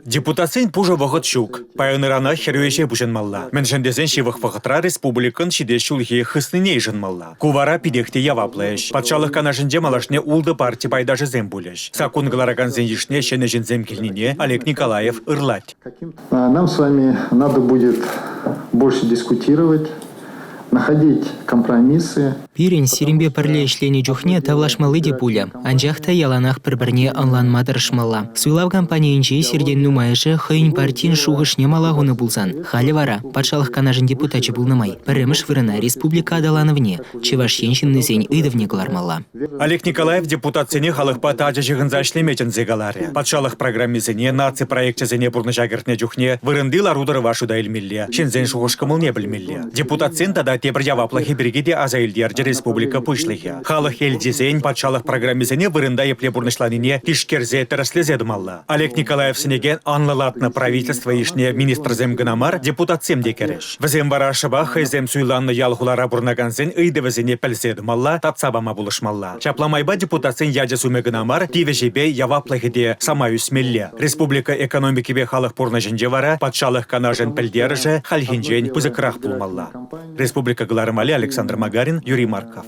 Депутацин пужа вағыт шук. Пайынырана херюеше бұжынмалла. Мен жендезен шевық вағытра республикан шиде шулхи хысныней жынмалла. Кувара пидехте яваплэш. Патшалық канашынде малашне улды парти пайдажы зем булеш. Сакун галараган зенjишне шене жінзем келнине Олег Николаев ырлать. Нам с вами надо будет больше дискутировать, находить компромиссы. Пирен сиренбе пірле ішлені жүхне тавлашмалы де пуля. Анжақта яланақ бір-бірне анланмадырышмалла. Суйлав компаниянче серден нумайышы хыйн партин шуғышне малагуны булсан. Халі вара, патшалық канажын депутачы булнымай. Піріміш вырына республика адаланывне. Чеваш еншіннізен ыдывне кылармалла. Олег Николаев депутатсене халықпа тажы жығынза ішлеметін зегалары. Патшалық программизене, наци проектчезене бұрны жагыртне жүхне вырындылар удары вашуда илмелле. Шензен шуғышкымыл не білмелле. Депутатсен тада тебір яваплахи біргеде азайлдерді республика пышлыхе. Халық елдезен патшалық программизене вырында епле бұрнышланине тишкерзе тіраслезедімалла. Олег Николаев сенеген анлалатны правительство ишне министр земгінамар депутатсем декереш. Візем варашыба хайзем суйланны ялғулара бұрнаганзен ыйдывізене пәлседімалла татсабама булышмалла. Чапламайба депутатсен яджа сумегінамар тивежебе яваплахиде сама үсмелле. Республика экономикебе халық бұрна жінже вара патшалық канажын пәлдеріжі халхинжен пузыкрах булмалла. Республика Галарымали, Александр Магарин, Юрий Марков.